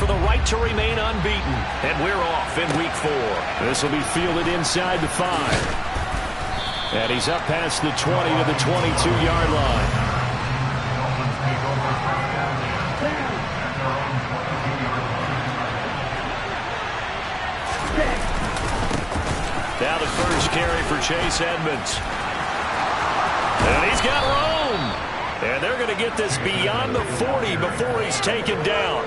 for the right to remain unbeaten. And we're off in week 4. This will be fielded inside the 5. And he's up past the 20 to the 22-yard line. Now the first carry for Chase Edmonds. And he's got room. And they're going to get this beyond the 40 before he's taken down.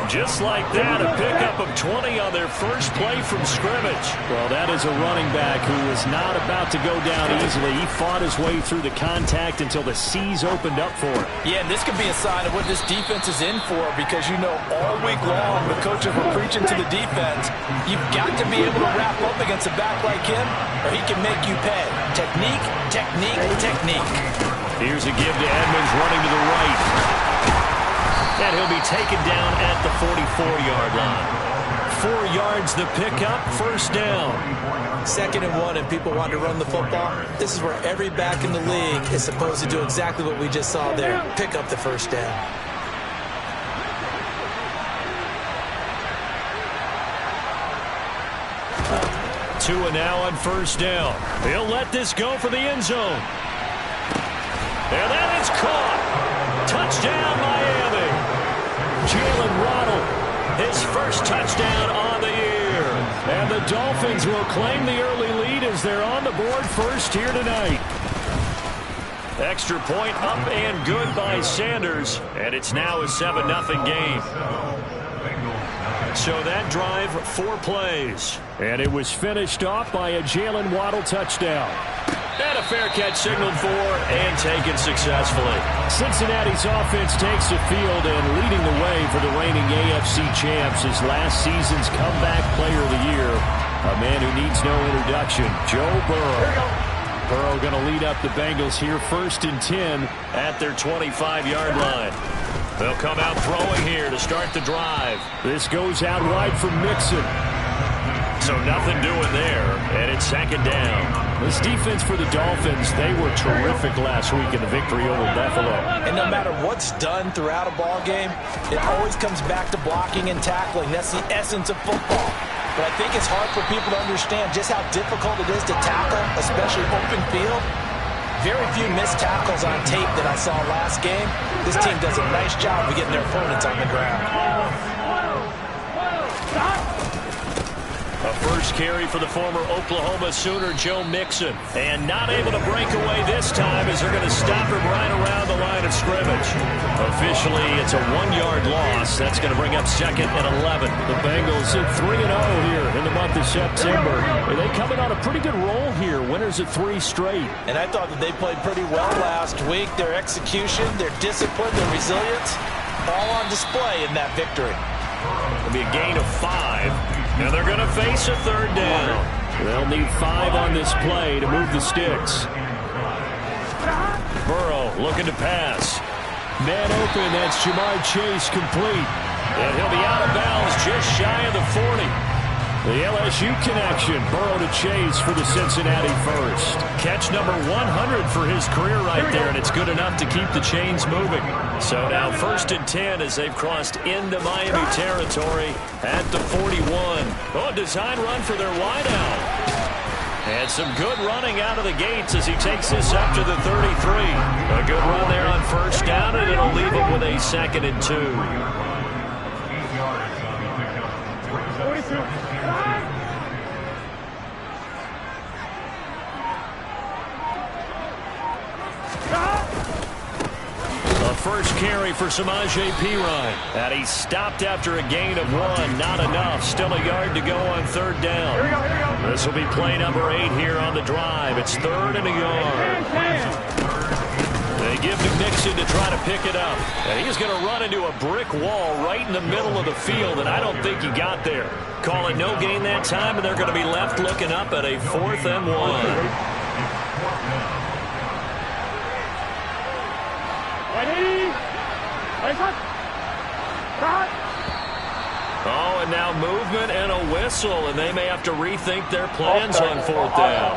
Just like that, a pickup of 20 on their first play from scrimmage. Well, that is a running back who was not about to go down easily. He fought his way through the contact until the C's opened up for him. Yeah, and this could be a sign of what this defense is in for, because you know all week long the coaches were preaching to the defense, you've got to be able to wrap up against a back like him or he can make you pay. Technique, technique, technique. Here's a give to Edmonds running to the right. And he'll be taken down at the 44-yard line. 4 yards the pickup, first down. 2nd and 1 and people want to run the football. This is where every back in the league is supposed to do exactly what we just saw there. Pick up the first down. Tua now on first down. He'll let this go for the end zone. And that is caught. Touchdown, Miami. Jalen Waddle, his first touchdown on the year. And the Dolphins will claim the early lead as they're on the board first here tonight. Extra point up and good by Sanders. And it's now a 7-0 game. So that drive, 4 plays. And it was finished off by a Jalen Waddle touchdown. And a fair catch signaled for and taken successfully. Cincinnati's offense takes the field and leading the way for the reigning AFC champs is last season's comeback player of the year. A man who needs no introduction, Joe Burrow. Burrow going to lead up the Bengals here 1st and 10 at their 25-yard line. They'll come out throwing here to start the drive. This goes out wide for Mixon. So nothing doing there, and it's 2nd down. This defense for the Dolphins, they were terrific last week in the victory over Buffalo. And no matter what's done throughout a ball game, it always comes back to blocking and tackling. That's the essence of football. But I think it's hard for people to understand just how difficult it is to tackle, especially open field. Very few missed tackles on tape that I saw last game. This team does a nice job of getting their opponents on the ground. A first carry for the former Oklahoma Sooner, Joe Mixon. And not able to break away this time as they're going to stop him right around the line of scrimmage. Officially, it's a 1-yard loss. That's going to bring up 2nd and 11. The Bengals at 3-0 here in the month of September. They coming on a pretty good roll here. Winners of 3 straight. And I thought that they played pretty well last week. Their execution, their discipline, their resilience, all on display in that victory. It'll be a gain of 5. And they're going to face a 3rd down. They'll need 5 on this play to move the sticks. Burrow looking to pass. Man open, that's Jamar Chase complete. And he'll be out of bounds just shy of the 40. The LSU connection, Burrow to Chase for the Cincinnati first. Catch number 100 for his career right there, and it's good enough to keep the chains moving. So now 1st and 10 as they've crossed into Miami territory at the 41. Oh, a design run for their wideout. And some good running out of the gates as he takes this up to the 33. A good run there on first down, and it'll leave him with a 2nd and 2. First carry for Samaje Perine. And he stopped after a gain of 1. Not enough. Still a yard to go on 3rd down. This will be play number 8 here on the drive. It's 3rd and a yard. They give to Mixon to try to pick it up. And he's going to run into a brick wall right in the middle of the field, and I don't think he got there. Call it no gain that time, and they're going to be left looking up at a 4th and 1. Oh, and now movement and a whistle, and they may have to rethink their plans on 4th down.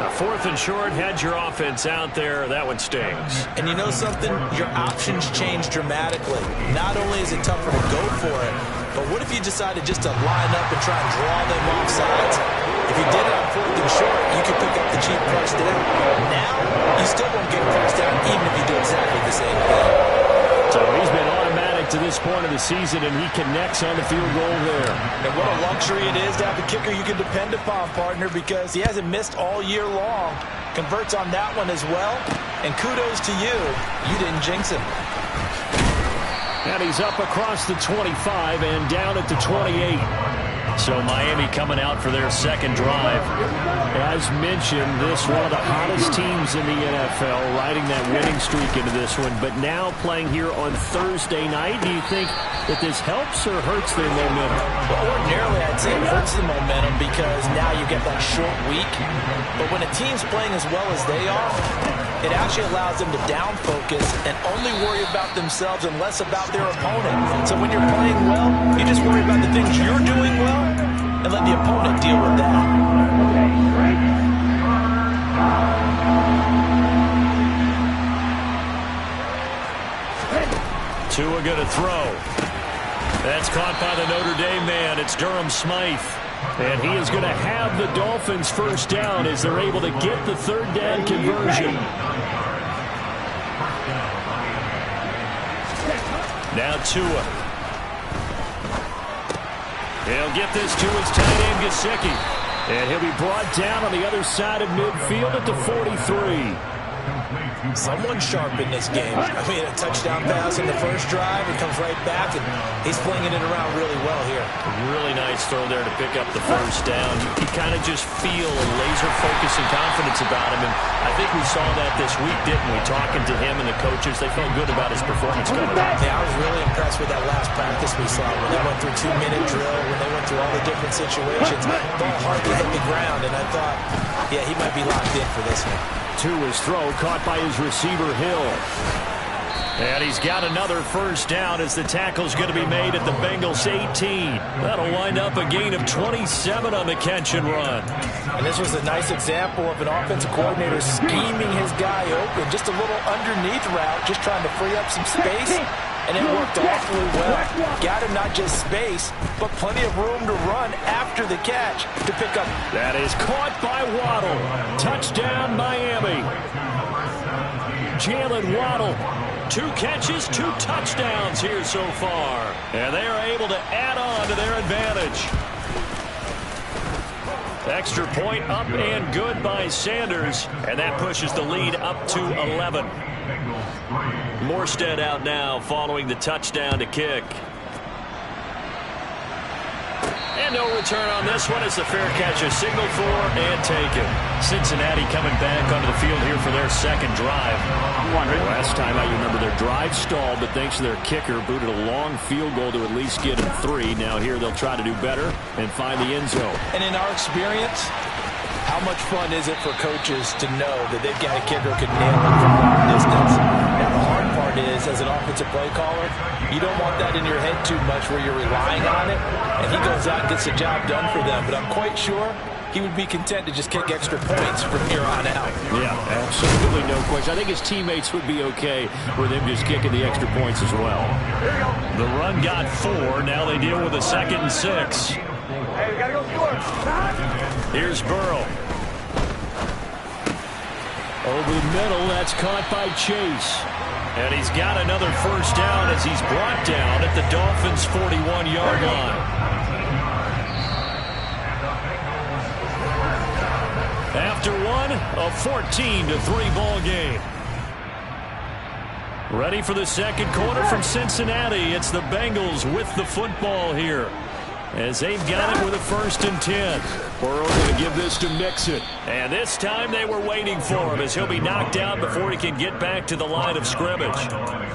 4th and short, had your offense out there. That one stings. And you know something? Your options change dramatically. Not only is it tougher to go for it, but what if you decided just to line up and try and draw them off sides? If you did it on 4th and short, you could pick up the cheap first down. Now, you still won't get a first down even if you do exactly the same thing. So he's been automatic to this point of the season, and he connects on the field goal there. And what a luxury it is to have a kicker you can depend upon, partner, because he hasn't missed all year long. Converts on that one as well. And kudos to you. You didn't jinx him. And he's up across the 25 and down at the 28. So Miami coming out for their second drive. As mentioned, this one of the hottest teams in the NFL, riding that winning streak into this one, but now playing here on Thursday night. Do you think that this helps or hurts their momentum? Well, ordinarily, I'd say it hurts the momentum because now you get that short week. But when a team's playing as well as they are, it actually allows them to down focus and only worry about themselves and less about their opponent. So when you're playing well, you just worry about the things you're doing well and let the opponent deal with that. Tua going to throw. That's caught by the Notre Dame man. It's Durham Smythe. And he is going to have the Dolphins first down as they're able to get the third down conversion. Now Tua. He'll get this to his tight end, Gesicki. And he'll be brought down on the other side of midfield at the 43. Someone sharp in this game. I mean, a touchdown pass in the first drive. It comes right back, and he's flinging it around really well here. Really nice throw there to pick up the first down. You kind of just feel a laser focus and confidence about him, and I think we saw that this week, didn't we? Talking to him and the coaches, they felt good about his performance coming back. Yeah, I was really impressed with that last practice we saw when they went through 2-minute drill, when they went through all the different situations. Ball hardly hit the ground, and I thought, yeah, he might be locked in for this one. To his throw, caught by his receiver, Hill. And he's got another first down as the tackle's going to be made at the Bengals 18. That'll wind up a gain of 27 on the catch and run. And this was a nice example of an offensive coordinator scheming his guy open. Just a little underneath route, just trying to free up some space. And it worked awfully well. Got him not just space, but plenty of room to run after the catch to pick up. That is caught by Waddle. Touchdown, Miami. Jalen Waddle. 2 catches, 2 touchdowns here so far. And they are able to add on to their advantage. Extra point up and good by Sanders. And that pushes the lead up to 11. Morstead out now following the touchdown to kick. And no return on this one as the fair catch is signaled for and taken. Cincinnati coming back onto the field here for their second drive. Last time I remember their drive stalled, but thanks to their kicker, booted a long field goal to at least get them 3. Now here they'll try to do better and find the end zone. And in our experience, how much fun is it for coaches to know that they've got a kicker who can nail it from long distance? Now, the hard part is, as an offensive play caller, you don't want that in your head too much where you're relying on it, and he goes out and gets the job done for them. But I'm quite sure he would be content to just kick extra points from here on out. Yeah, absolutely no question. I think his teammates would be okay with him just kicking the extra points as well. The run got 4. Now they deal with a 2nd and 6. Hey, we gotta go score. Here's Burrow. Over the middle, that's caught by Chase. And he's got another first down as he's brought down at the Dolphins' 41-yard line. After one, a 14-3 ball game. Ready for the second quarter from Cincinnati. It's the Bengals with the football here, as they've got it with a 1st and 10. Burrow going to give this to Mixon. And this time they were waiting for him as he'll be knocked out before he can get back to the line of scrimmage.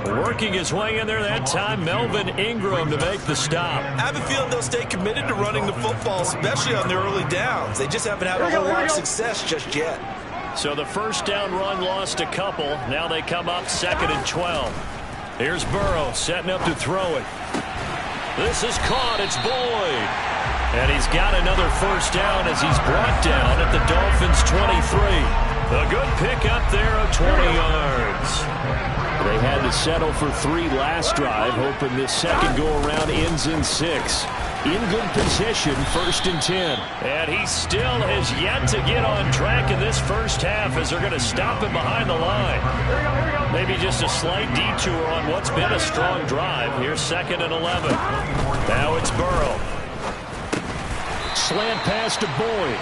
Working his way in there that time, Melvin Ingram to make the stop. I have a feeling they'll stay committed to running the football, especially on their early downs. They just haven't had a whole lot of success just yet. So the first down run lost a couple. Now they come up 2nd and 12. Here's Burrow setting up to throw it. This is caught. It's Boyd. And he's got another first down as he's brought down at the Dolphins' 23. A good pick up there of 20 yards. They had to settle for 3 last drive, hoping this second go-around ends in 6. In good position, 1st and 10. And he still has yet to get on track in this first half as they're going to stop him behind the line. Maybe just a slight detour on what's been a strong drive. Here's 2nd and 11. Now it's Burrow. Slant pass to Boyd.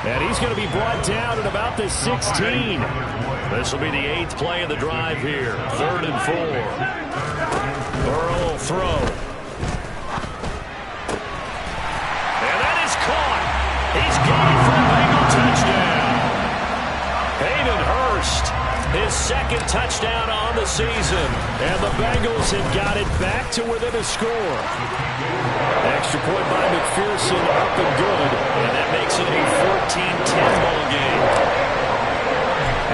And he's going to be brought down at about the 16. This will be the 8th play of the drive here. 3rd and 4. Burrow will throw. And that is caught. He's gone for a Bengal touchdown. Hayden Hurst, his 2nd touchdown on the season. And the Bengals have got it back to within a score. Extra point by McPherson, up and good. And that makes it a 14-10 ball game.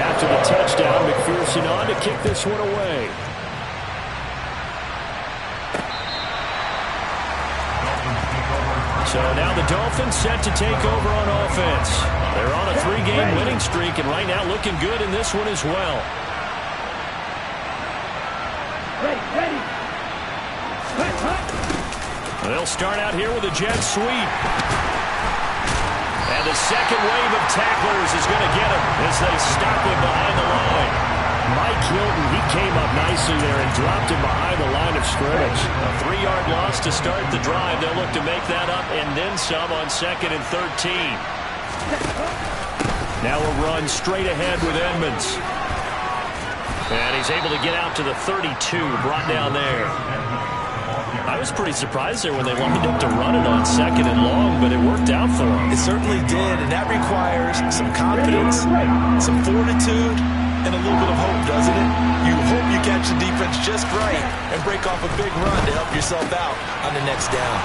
After the touchdown, McPherson on to kick this one away. So now the Dolphins set to take over on offense. They're on a 3-game winning streak and right now looking good in this one as well. Ready. They'll start out here with a jet sweep. And the second wave of tacklers is going to get him as they stop him behind the line. Mike Hilton, he came up nicely there and dropped him behind the line of scrimmage. A 3-yard loss to start the drive. They'll look to make that up and then some on 2nd and 13. Now a run straight ahead with Edmonds. And he's able to get out to the 32, brought down there. I was pretty surprised there when they lined up to run it on 2nd and long, but it worked out for them. It certainly did, and that requires some confidence, some fortitude, and a little bit of hope, doesn't it? You hope you catch the defense just right and break off a big run to help yourself out on the next down.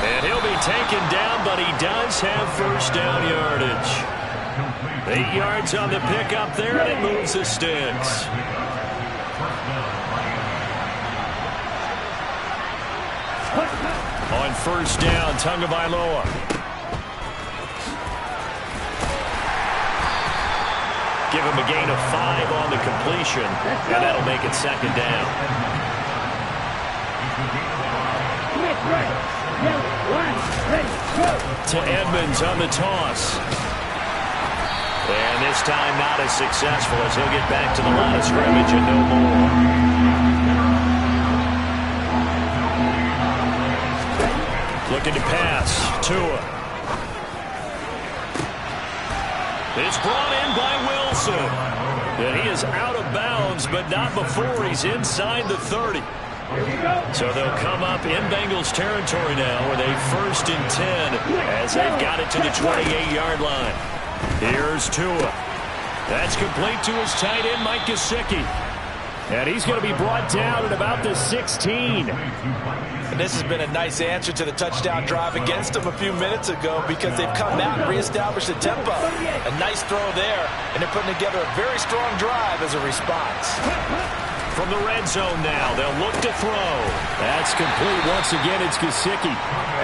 And he'll be taken down, but he does have first down yardage. 8 yards on the pickup there, and it moves the sticks. On first down, Tagovailoa. Give him a gain of 5 on the completion, and that'll make it 2nd down. To Edmonds on the toss. And this time not as successful as he'll get back to the line of scrimmage and no more. Looking to pass. Tua. It's brought in by Wilson. And he is out of bounds, but not before he's inside the 30. So they'll come up in Bengals territory now with a 1st and 10 as they've got it to the 28-yard line. Here's Tua. That's complete to his tight end, Mike Gesicki. And he's going to be brought down at about the 16. And this has been a nice answer to the touchdown drive against them a few minutes ago because they've come out and reestablished the tempo. A nice throw there, and they're putting together a very strong drive as a response. From the red zone now, they'll look to throw. That's complete. Once again, it's Gesicki.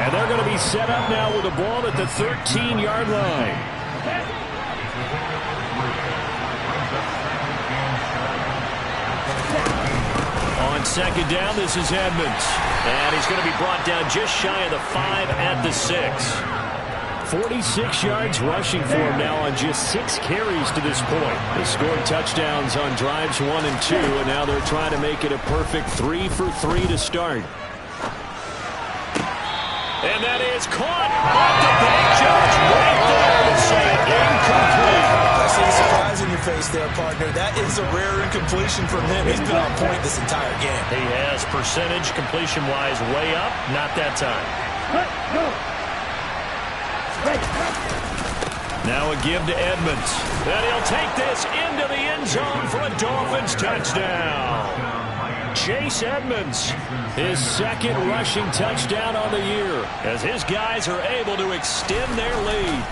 And they're going to be set up now with the ball at the 13-yard line. On 2nd down, this is Edmonds. And he's going to be brought down just shy of the 5 at the 6. 46 yards rushing for him now on just 6 carries to this point. They scored touchdowns on drives 1 and 2, and now they're trying to make it a perfect 3 for 3 to start. And that is caught off the bank, Judge, right there to say incomplete. I see a surprise in your face there, partner. That is a rare incompletion from him. He's been on point this entire game. He has percentage completion-wise way up. Not that time. Now a give to Edmonds. And he'll take this into the end zone for a Dolphins touchdown. Chase Edmonds, his 2nd rushing touchdown on the year, as his guys are able to extend their lead.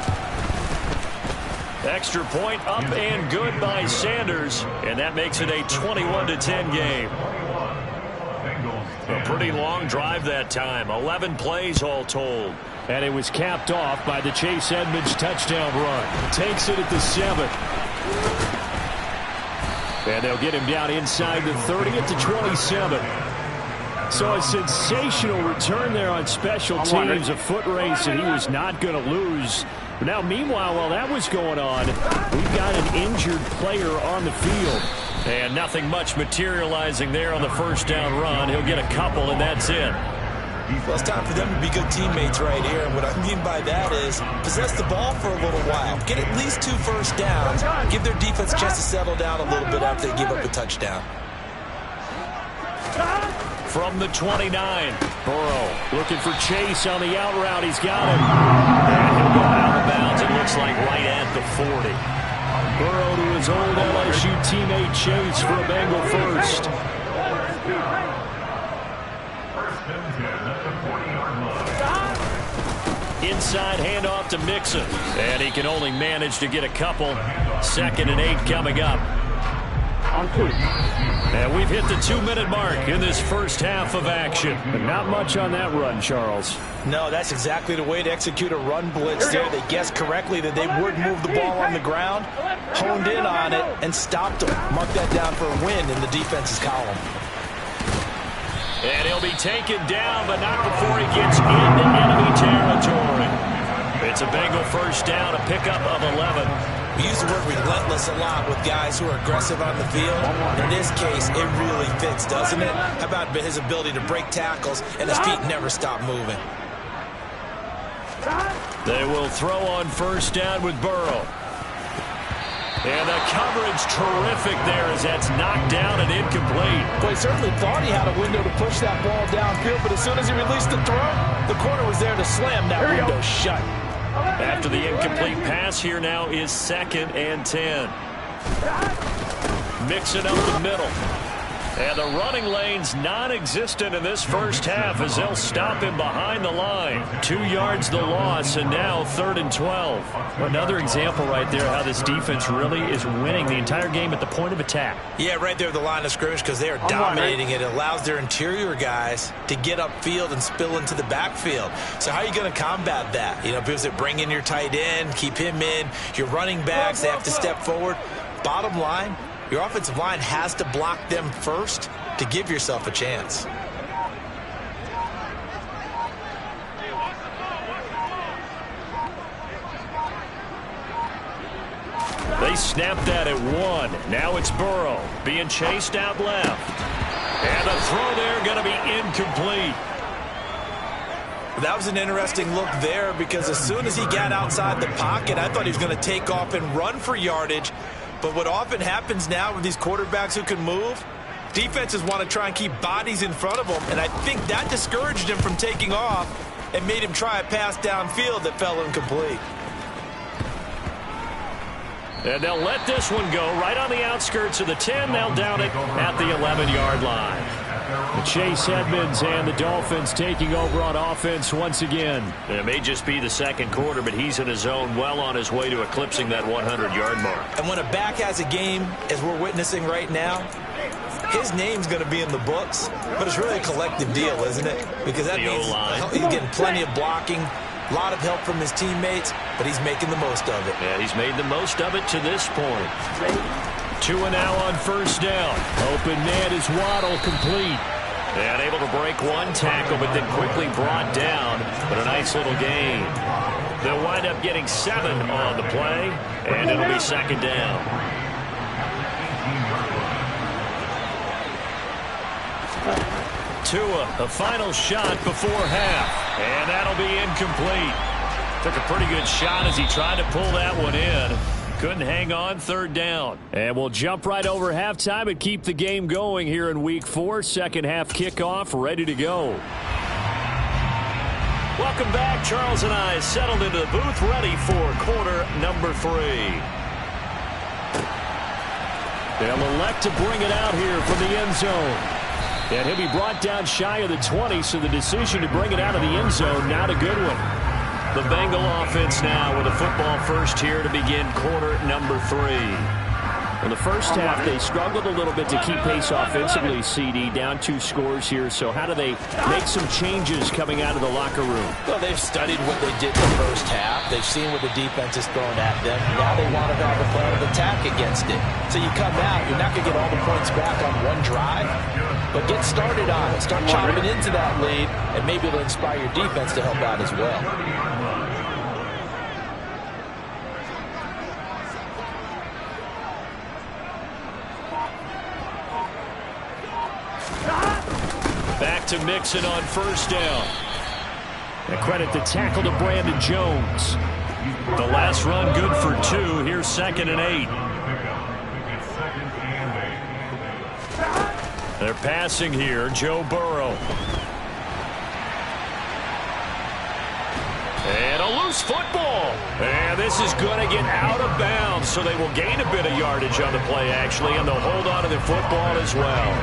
Extra point up and good by Sanders, and that makes it a 21-10 game. A pretty long drive that time. 11 plays all told. And it was capped off by the Chase Edmonds touchdown run. Takes it at the 7. And they'll get him down inside the 30 at the 27. So a sensational return there on special teams. A foot race that he was not going to lose. But now, meanwhile, while that was going on, we've got an injured player on the field. And nothing much materializing there on the first down run. He'll get a couple, and that's it. Well, it's time for them to be good teammates right here. And what I mean by that is possess the ball for a little while. Get at least 2 first downs. Give their defense a chance to settle down a little bit after they give up a touchdown. From the 29. Burrow looking for Chase on the out route. He's got him. And he'll go out of bounds. It looks like right at the 40. Burrow to his old LSU teammate Chase for a Bengal first. Inside handoff to Mixon. And he can only manage to get a couple. 2nd and 8 coming up. And we've hit the 2-minute mark in this first half of action. But not much on that run, Charles. No, that's exactly the way to execute a run blitz there. They guessed correctly that they would move the ball on the ground, honed in on it, and stopped them. Mark that down for a win in the defense's column. And he'll be taken down, but not before he gets into enemy territory. It's a Bengal first down, a pickup of 11. We use the word relentless a lot with guys who are aggressive on the field. In this case, it really fits, doesn't it? How about his ability to break tackles and his feet never stop moving? They will throw on first down with Burrow. And the coverage terrific there as that's knocked down and incomplete. Well, he certainly thought he had a window to push that ball downfield, but as soon as he released the throw, the corner was there to slam that window shut. After the incomplete pass, here now is 2nd and 10. Mixing up the middle. And the running lane's non-existent in this first half as they'll stop him behind the line. 2 yards the loss, and now 3rd and 12. Another example right there how this defense really is winning the entire game at the point of attack. Yeah, right there at the line of scrimmage because they are dominating it. It allows their interior guys to get upfield and spill into the backfield. So how are you going to combat that? You know, people that bring in your tight end, keep him in. Your running backs, they have to step forward. Bottom line, your offensive line has to block them first to give yourself a chance. They snapped that at 1. Now it's Burrow being chased out left. And the throw there going to be incomplete. That was an interesting look there because as soon as he got outside the pocket, I thought he was going to take off and run for yardage. But what often happens now with these quarterbacks who can move, defenses want to try and keep bodies in front of them, and I think that discouraged him from taking off and made him try a pass downfield that fell incomplete. And they'll let this one go right on the outskirts of the 10. They'll down it at the 11-yard line. The Chase Edmonds and the Dolphins taking over on offense once again. It may just be the second quarter, but he's in his zone, well on his way to eclipsing that 100-yard mark. And when a back has a game, as we're witnessing right now, his name's going to be in the books, but it's really a collective deal, isn't it? Because that means he's getting plenty of blocking, a lot of help from his teammates, but he's making the most of it. Yeah, he's made the most of it to this point. 2 and now on first down. Open man is Waddle, complete. And able to break one tackle, but then quickly brought down. But a nice little gain. They'll wind up getting 7 on the play, and it'll be 2nd down. Tua, a final shot before half, and that'll be incomplete. Took a pretty good shot as he tried to pull that one in. Couldn't hang on, 3rd down. And we'll jump right over halftime and keep the game going here in Week 4. Second half kickoff, ready to go. Welcome back. Charles and I settled into the booth, ready for quarter number 3. They'll elect to bring it out here from the end zone. And he'll be brought down shy of the 20, so the decision to bring it out of the end zone, not a good one. The Bengal offense now with a football first here to begin quarter number 3. Well, the first half, they struggled a little bit to keep pace offensively, CD, down 2 scores here. So how do they make some changes coming out of the locker room? Well, they've studied what they did in the first half. They've seen what the defense is throwing at them. Now they want to have a plan of attack against it. So you come out, you're not going to get all the points back on one drive, but get started on it. Start chopping into that lead, and maybe it'll inspire your defense to help out as well. Back to Mixon on first down. And credit the tackle to Brandon Jones. The last run good for 2. Here's 2nd and 8. They're passing here. Joe Burrow. And a loose football. And this is going to get out of bounds, so they will gain a bit of yardage on the play, actually, and they'll hold on to the football as well.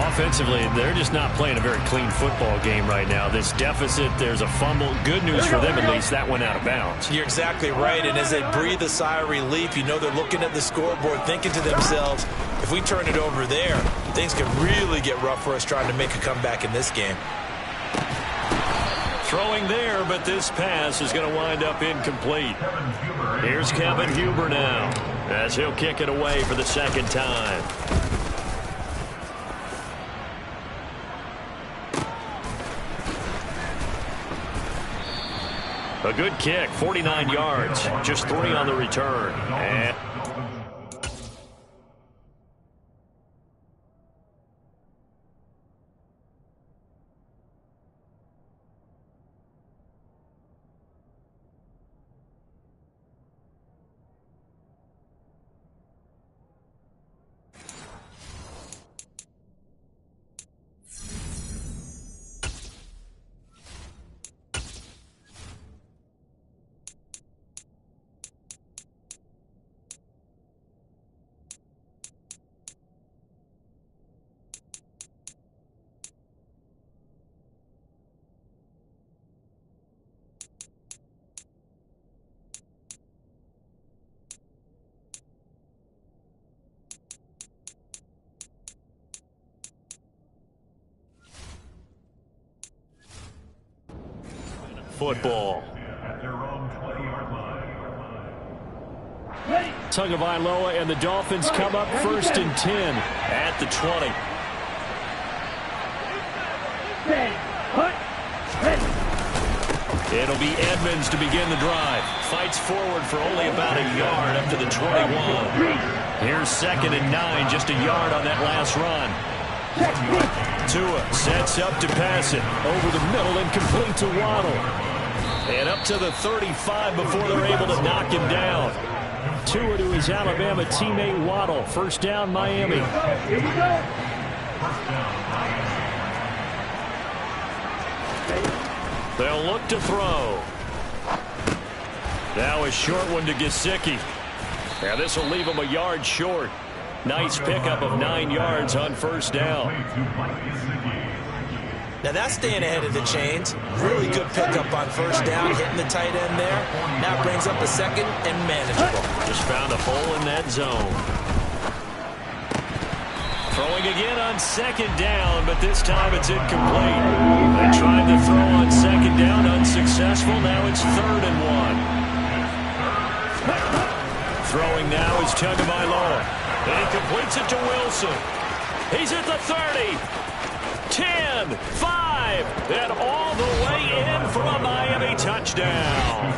Offensively, they're just not playing a very clean football game right now. This deficit, there's a fumble. Good news for them, at least that went out of bounds. You're exactly right, and as they breathe a sigh of relief, you know they're looking at the scoreboard, thinking to themselves, if we turn it over there, things could really get rough for us trying to make a comeback in this game. Throwing there, but this pass is going to wind up incomplete. Here's Kevin Huber now, as he'll kick it away for the 2nd time. A good kick, 49 yards, just 3 on the return. And football. Tagovailoa and the Dolphins come up 1st and 10 at the 20. It'll be Edmonds to begin the drive. Fights forward for only about a yard up to the 21. Here's 2nd and 9, just a yard on that last run. Tua sets up to pass it over the middle and complete to Waddle. And up to the 35 before they're able to knock him down. Tua to his Alabama teammate Waddle. 1st down, Miami. Here we go. They'll look to throw. Now a short one to Gesicki. Now this will leave him a yard short. Nice pickup of 9 yards on 1st down. Now that's staying ahead of the chains. Really good pickup on 1st down, hitting the tight end there. Now brings up a 2nd and manageable. Just found a hole in that zone. Throwing again on 2nd down, but this time it's incomplete. They tried to throw on 2nd down, unsuccessful. Now it's 3rd and 1. Throwing now is Tagovailoa. And he completes it to Wilson. He's at the 30. 10, 5, and all the way in for a Miami touchdown.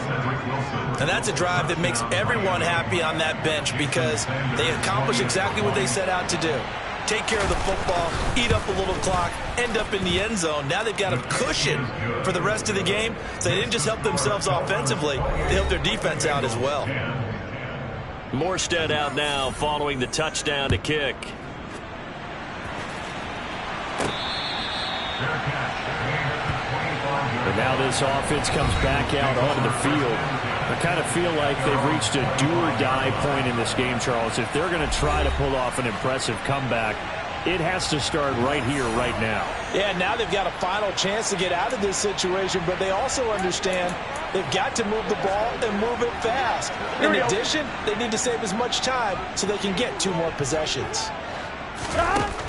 And that's a drive that makes everyone happy on that bench because they accomplish exactly what they set out to do. Take care of the football, eat up a little clock, end up in the end zone. Now they've got a cushion for the rest of the game. So they didn't just help themselves offensively, they helped their defense out as well. Morstead out now following the touchdown to kick. And now this offense comes back out onto the field. I kind of feel like they've reached a do-or-die point in this game, Charles. If they're going to try to pull off an impressive comeback, it has to start right here, right now. Yeah, now they've got a final chance to get out of this situation, but they also understand They've got to move the ball and move it fast. In addition, they need to save as much time so they can get 2 more possessions.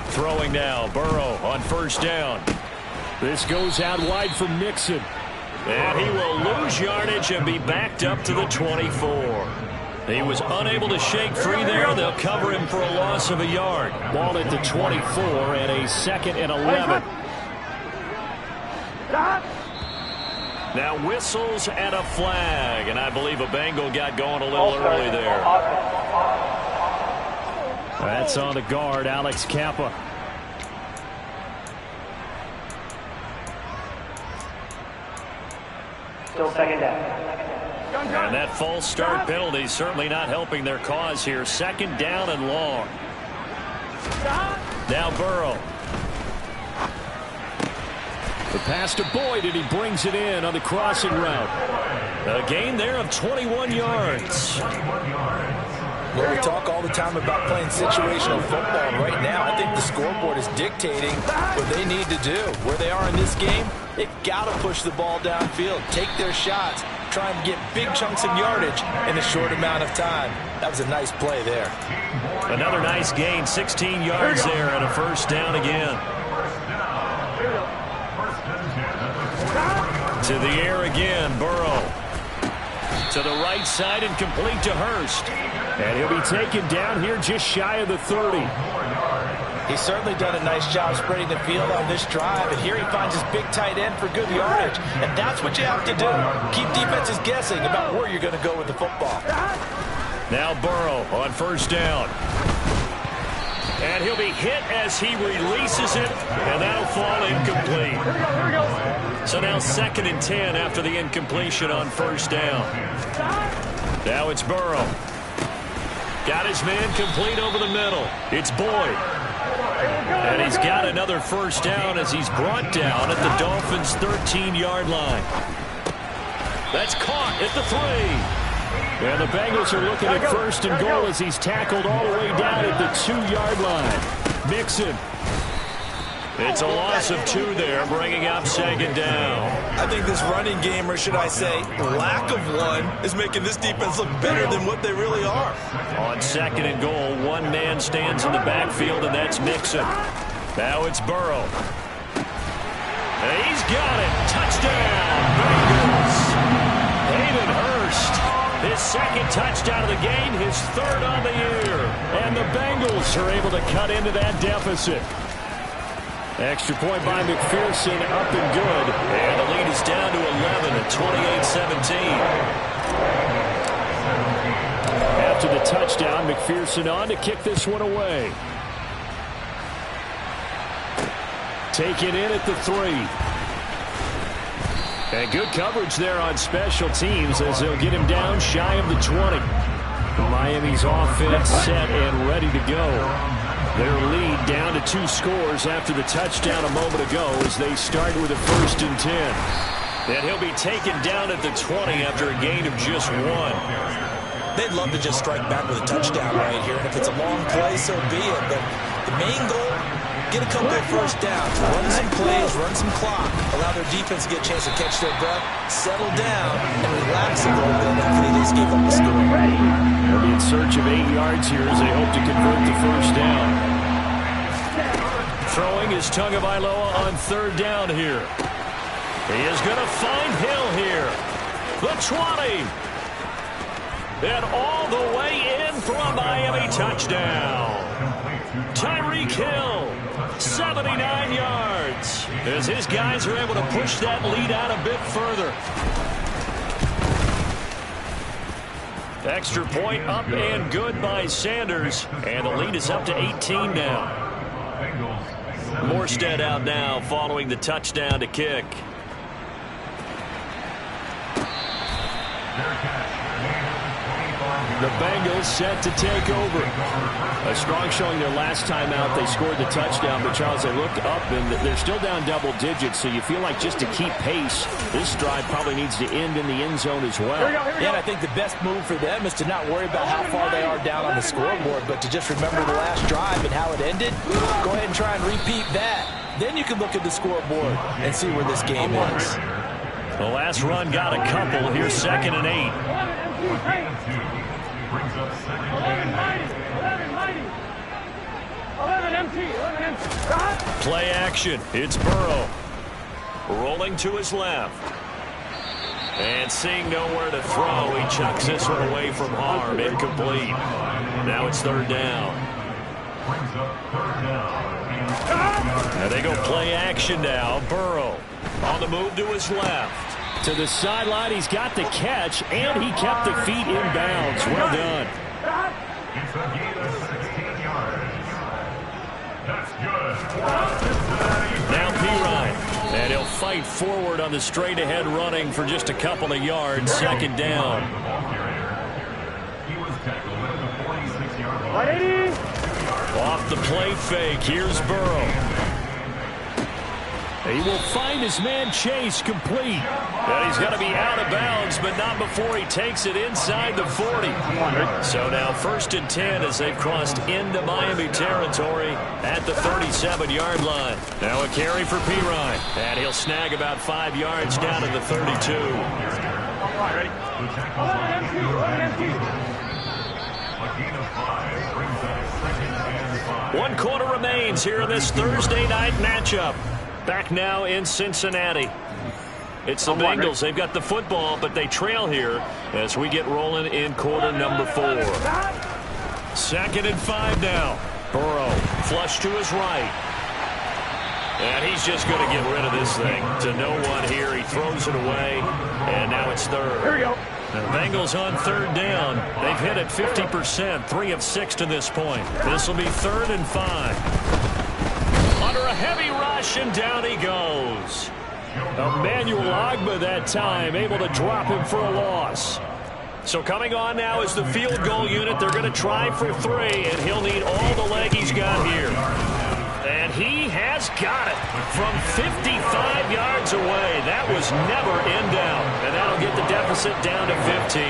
Throwing now, Burrow on first down. This goes out wide for Mixon. And he will lose yardage and be backed up to the 24. He was unable to shake free there. They'll cover him for a loss of a yard. Ball at the 24 and a 2nd and 11. Now whistles and a flag. And I believe a Bengal got going a little early there. That's on the guard, Alex Kappa. Still 2nd down. And that false start penalty certainly not helping their cause here. 2nd down and long. Now Burrow. The pass to Boyd, and he brings it in on the crossing route. A gain there of 21 yards. Well, we talk all the time about playing situational football. Right now, I think the scoreboard is dictating what they need to do. Where they are in this game, they've got to push the ball downfield, take their shots, try and get big chunks of yardage in a short amount of time. That was a nice play there. Another nice gain, 16 yards there, and a first down again. To the air again, Burrow. To the right side and complete to Hurst. And he'll be taken down here just shy of the 30. He's certainly done a nice job spreading the field on this drive, and here he finds his big tight end for good yardage. And that's what you have to do. Keep defenses guessing about where you're going to go with the football. Now Burrow on first down. And he'll be hit as he releases it, and that'll fall incomplete. So now 2nd and 10 after the incompletion on first down. Now it's Burrow. Got his man complete over the middle. It's Boyd. And he's got another first down as he's brought down at the Dolphins' 13-yard line. That's caught at the 3. And the Bengals are looking at 1st and goal as he's tackled all the way down at the 2-yard line. Mixon. It's a loss of 2 there, bringing up 2nd down. I think this running game, or should I say lack of one, is making this defense look better than what they really are. On 2nd and goal, 1 man stands in the backfield, and that's Mixon. Now it's Burrow. And he's got it. Touchdown, Bengals. Hayden Hurst. His 2nd touchdown of the game, his 3rd on the year. And the Bengals are able to cut into that deficit. Extra point by McPherson, up and good. And the lead is down to 11 at 28-17. After the touchdown, McPherson on to kick this one away. Taken in at the 3. And good coverage there on special teams as they'll get him down shy of the 20. Miami's offense set and ready to go. Their lead down to 2 scores after the touchdown a moment ago as they start with a 1st and 10. And he'll be taken down at the 20 after a gain of just 1. They'd love to just strike back with a touchdown right here. And if it's a long play, so be it. But the main goal, get a couple of first downs, run some plays, run some clock, allow their defense to get a chance to catch their breath, settle down, and relax a little bit after they just gave up the score. They'll be in search of 8 yards here as they hope to convert the first down. Throwing is Tagovailoa on 3rd down here. He is going to find Hill here. The 20. And all the way in for a Miami touchdown. Tyreek Hill, 79 yards. As his guys are able to push that lead out a bit further. Extra point up and good by Sanders. And the lead is up to 18 now. Morstead out now following the touchdown to kick. The Bengals set to take over. A strong showing their last time out. They scored the touchdown, but Charles, they look up and they're still down double digits, so you feel like just to keep pace, this drive probably needs to end in the end zone as well. Yeah, and I think the best move for them is to not worry about how far they are down on the scoreboard, but to just remember the last drive and how it ended. Go ahead and try and repeat that. Then you can look at the scoreboard and see where this game is. The last run got a couple. Here's 2nd and 8. Play action. It's Burrow. Rolling to his left. And seeing nowhere to throw, he chucks this one away from harm. Incomplete. Now it's 3rd down. And they go play action now. Burrow on the move to his left. To the sideline, he's got the catch, and he kept the feet in bounds. Well done. It's a gain of 16 yards. That's good. Now Pirine. And he'll fight forward on the straight-ahead running for just a couple of yards. 2nd down. He was tackled at the 46-yard line. Off the play fake. Here's Burrow. He will find his man Chase complete. And he's going to be out of bounds, but not before he takes it inside the 40. So now 1st and 10 as they've crossed into Miami territory at the 37-yard line. Now a carry for Pirine. And he'll snag about 5 yards down to the 32. One quarter remains here in this Thursday night matchup. Back now in Cincinnati. It's the Bengals. They've got the football, but they trail here as we get rolling in quarter number 4. 2nd and 5 now. Burrow flush to his right. And he's just going to get rid of this thing to no one here. He throws it away, and now it's 3rd. Here we go. The Bengals on 3rd down. They've hit it 50%, 3 of 6 to this point. This will be 3rd and 5. Under a heavy rush, and down he goes. Emmanuel Ogbah that time, able to drop him for a loss. So coming on now is the field goal unit. They're going to try for 3, and he'll need all the leg he's got here. And he has got it from 55 yards away. That was never in doubt. And that'll get the deficit down to 15.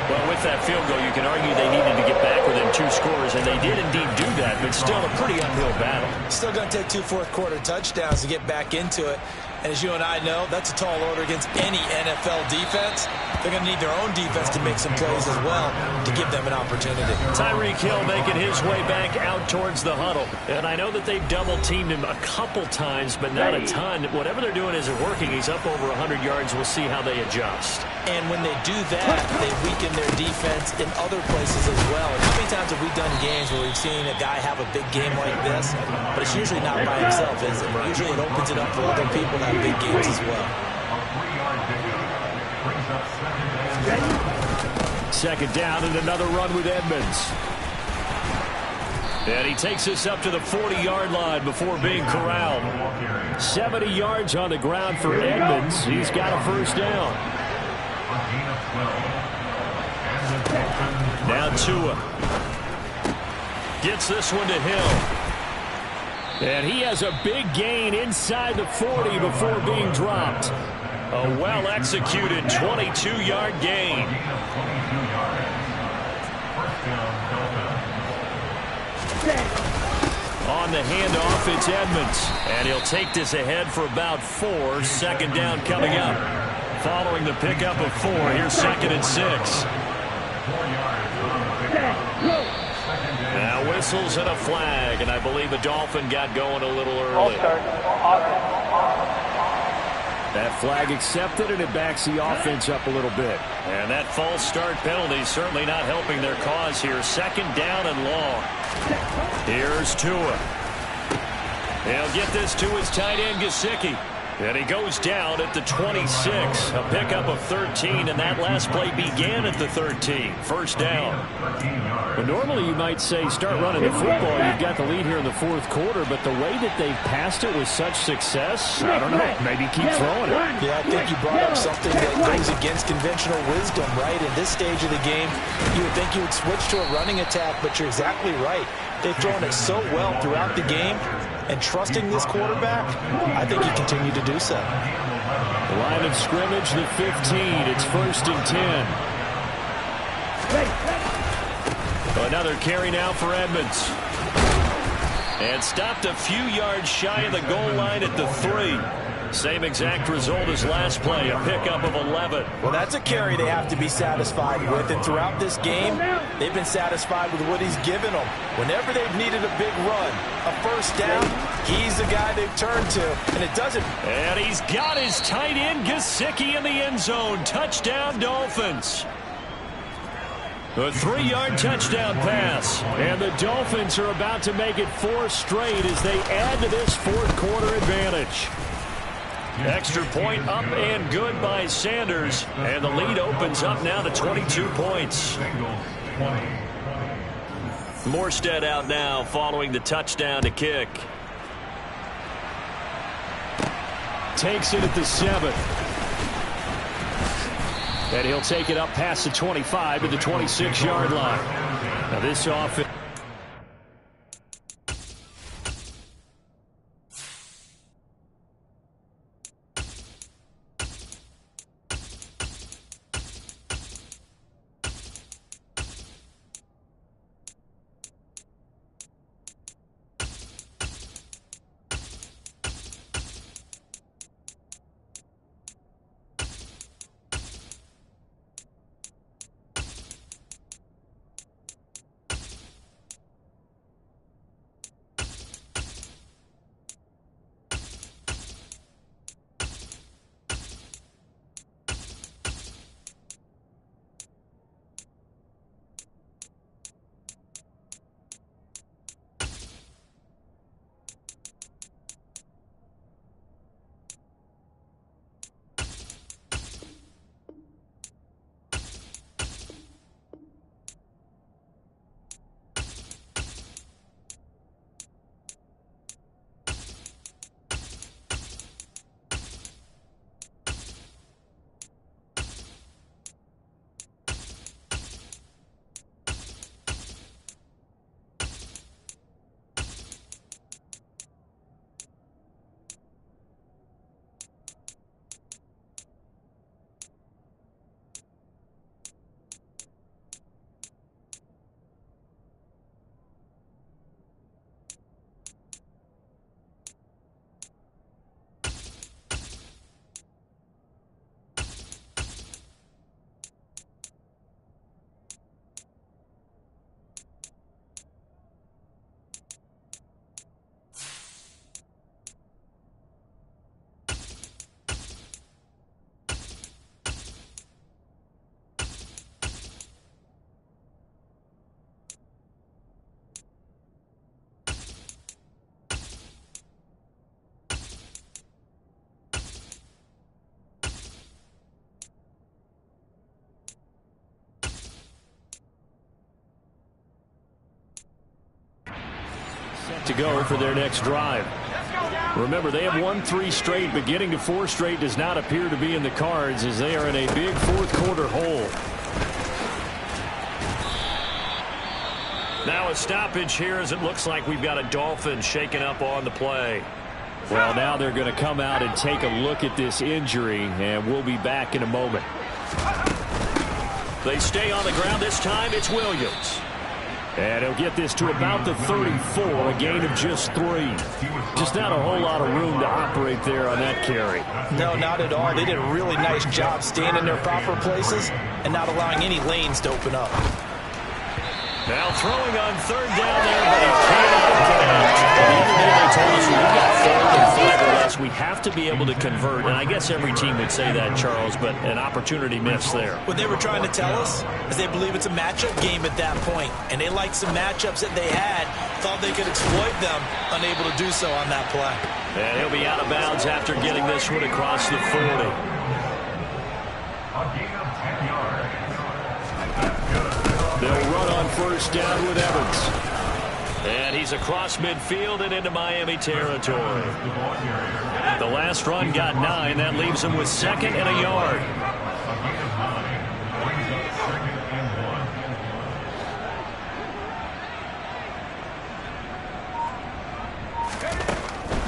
Well, with that field goal, you can argue they needed to get back within 2 scores, and they did indeed do that, but still a pretty uphill battle. Still going to take 2 fourth-quarter touchdowns to get back into it. And as you and I know, that's a tall order against any NFL defense. They're going to need their own defense to make some plays as well to give them an opportunity. Tyreek Hill making his way back out towards the huddle. And I know that they've double-teamed him a couple times, but not a ton. Whatever they're doing isn't working. He's up over 100 yards. We'll see how they adjust. And when they do that, they weaken their defense in other places as well. And how many times have we done games where we've seen a guy have a big game like this, but it's usually not by himself, is it? Usually it opens it up for other people to have big games as well. 2nd down and another run with Edmonds. And he takes this up to the 40-yard line before being corralled. 70 yards on the ground for Edmonds. He's got a 1st down. Now Tua gets this one to Hill. And he has a big gain inside the 40 before being dropped. A well-executed 22-yard gain. On the handoff, it's Edmonds. And he'll take this ahead for about 4. 2nd down coming up. Following the pickup of 4, here's 2nd and 6. Now whistles and a flag, and I believe the Dolphin got going a little early. That flag accepted, and it backs the offense up a little bit. And that false start penalty certainly not helping their cause here. 2nd down and long. Here's Tua. He'll get this to his tight end, Gesicki. And he goes down at the 26. A pickup of 13, and that last play began at the 13. 1st down. Well, normally you might say start running the football. You've got the lead here in the 4th quarter, but the way that they passed it with such success, I don't know, maybe keep throwing it. Yeah, I think you brought up something that goes against conventional wisdom, right? In this stage of the game, you would think you would switch to a running attack, but you're exactly right. They've thrown it so well throughout the game, and trusting this quarterback, I think he continued to do so. The line of scrimmage, the 15. It's 1st and 10. Another carry now for Edmonds. And stopped a few yards shy of the goal line at the 3. Same exact result as last play, a pickup of 11. Well, that's a carry they have to be satisfied with, and throughout this game, they've been satisfied with what he's given them. Whenever they've needed a big run, a first down, he's the guy they've turned to, and it doesn't. And he's got his tight end, Gesicki, in the end zone. Touchdown, Dolphins. A 3-yard touchdown pass. And the Dolphins are about to make it 4 straight as they add to this fourth-quarter advantage. Extra point up and good by Sanders. And the lead opens up now to 22 points. Morstead out now following the touchdown to kick. Takes it at the 7. And he'll take it up past the 25 to the 26-yard line. Now this offense. To go for their next drive. Remember, they have won 3 straight, but getting to 4 straight does not appear to be in the cards as they are in a big fourth-quarter hole. Now a stoppage here as it looks like we've got a Dolphin shaken up on the play. Well, now they're going to come out and take a look at this injury, and we'll be back in a moment. They stay on the ground. This time it's Williams. And he'll get this to about the 34, a gain of just 3. Just not a whole lot of room to operate there on that carry. No, not at all. They did a really nice job staying in their proper places and not allowing any lanes to open up. Now throwing on 3rd down there, but he can't connect. The other day they told us when we got 3rd and 5 or less, we have to be able to convert. And I guess every team would say that, Charles, but an opportunity missed there. What they were trying to tell us is they believe it's a matchup game at that point, and they liked some matchups that they had, thought they could exploit them, unable to do so on that play. And he'll be out of bounds after getting this one across the 40. A gain of 10 yards. They'll run on 1st down with Evans. And he's across midfield and into Miami territory. The last run got 9. That leaves him with 2nd and a yard.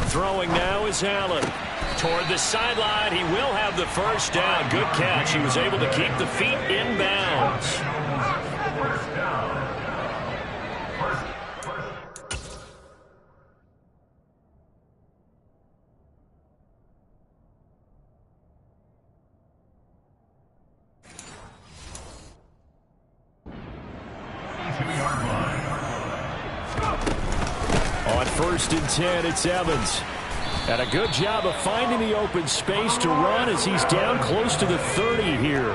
Throwing now is Allen. Toward the sideline, he will have the 1st down. Good catch. He was able to keep the feet in bounds. 20-yard line. On 1st and 10, it's Evans. And a good job of finding the open space to run as he's down close to the 30 here.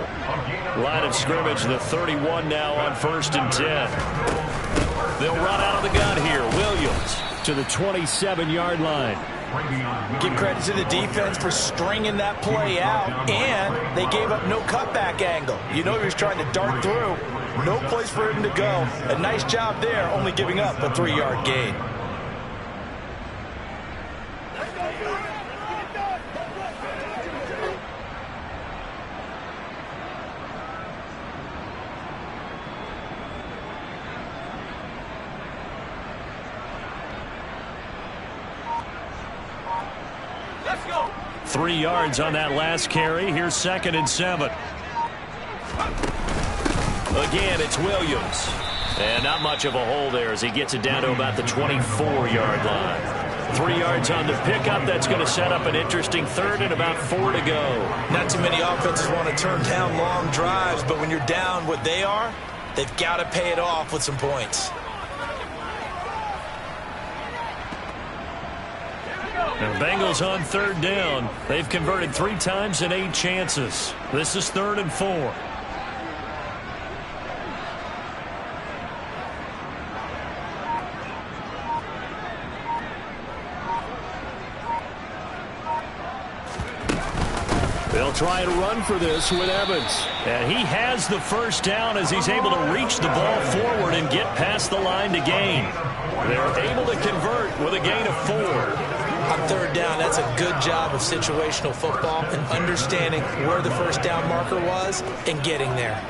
Line of scrimmage, the 31 now on 1st and 10. They'll run out of the gun here. Williams to the 27-yard line. Give credit to the defense for stringing that play out, and they gave up no cutback angle. You know he was trying to dart through. No place for him to go. A nice job there, only giving up a 3-yard gain. Let's go. 3 yards on that last carry. Here's 2nd and 7. Again, it's Williams. And not much of a hole there as he gets it down to about the 24-yard line. 3 yards on the pickup. That's going to set up an interesting 3rd and about 4 to go. Not too many offenses want to turn down long drives, but when you're down what they are, they've got to pay it off with some points. The Bengals on 3rd down. They've converted 3 times in 8 chances. This is 3rd and 4. They'll try and run for this with Evans. And he has the 1st down as he's able to reach the ball forward and get past the line to gain. They're able to convert with a gain of 4. On 3rd down, that's a good job of situational football and understanding where the 1st down marker was and getting there.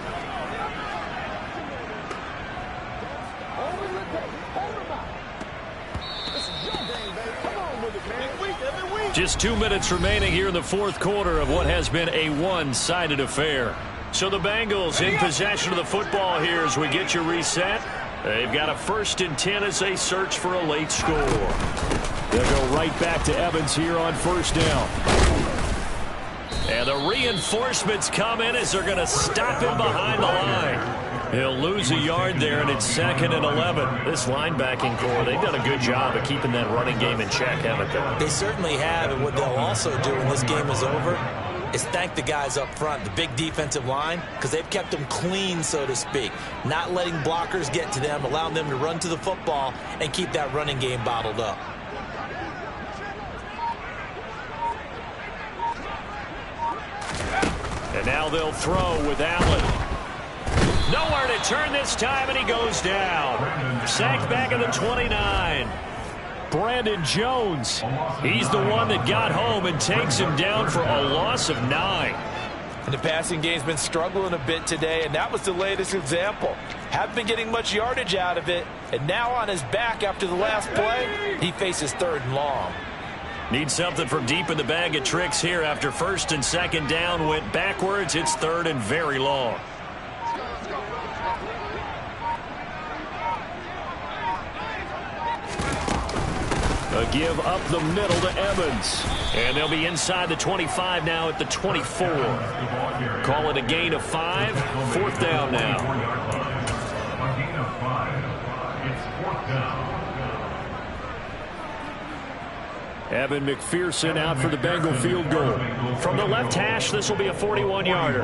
Just 2 minutes remaining here in the 4th quarter of what has been a one-sided affair. So the Bengals in possession of the football here as we get you reset. They've got a 1st and 10 as they search for a late score. They'll go right back to Evans here on 1st down. And the reinforcements come in as they're going to stop him behind the line. He'll lose a yard there, and it's 2nd and 11. This linebacking core, they've done a good job of keeping that running game in check, haven't they? They certainly have, and what they'll also do when this game is over is thank the guys up front, the big defensive line, because they've kept them clean, so to speak. Not letting blockers get to them, allowing them to run to the football and keep that running game bottled up. And now they'll throw with Allen. Nowhere to turn this time, and he goes down. Sacked back at the 29. Brandon Jones. He's the one that got home and takes him down for a loss of 9. And the passing game's been struggling a bit today, and that was the latest example. Haven't been getting much yardage out of it, and now on his back after the last play, he faces 3rd and long. Need something from deep in the bag of tricks here after 1st and 2nd down went backwards. It's 3rd and very long. A give up the middle to Evans. And they'll be inside the 25 now at the 24. Call it a gain of 5. 4th down now. A gain of 5. It's 4th down. Evan McPherson out for the Bengal field goal. From the left hash, this will be a 41-yarder.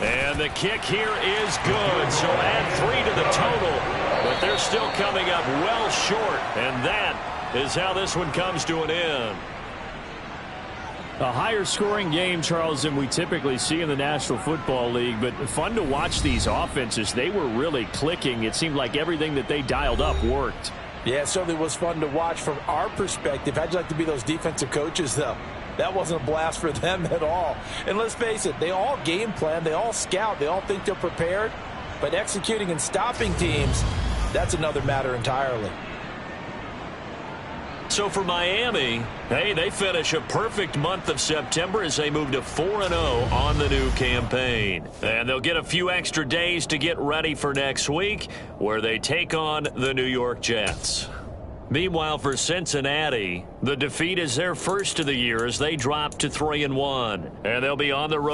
And the kick here is good. So add 3 to the total. But they're still coming up well short. And that is how this one comes to an end. A higher scoring game, Charles, than we typically see in the National Football League, but fun to watch these offenses. They were really clicking. It seemed like everything that they dialed up worked. Yeah, it certainly was fun to watch from our perspective. How'd you like to be those defensive coaches, though? That wasn't a blast for them at all. And let's face it, they all game plan, they all scout, they all think they're prepared, but executing and stopping teams, that's another matter entirely. So for Miami, hey, they finish a perfect month of September as they move to 4-0 on the new campaign. And they'll get a few extra days to get ready for next week, where they take on the New York Jets. Meanwhile, for Cincinnati, the defeat is their first of the year as they drop to 3-1. And they'll be on the road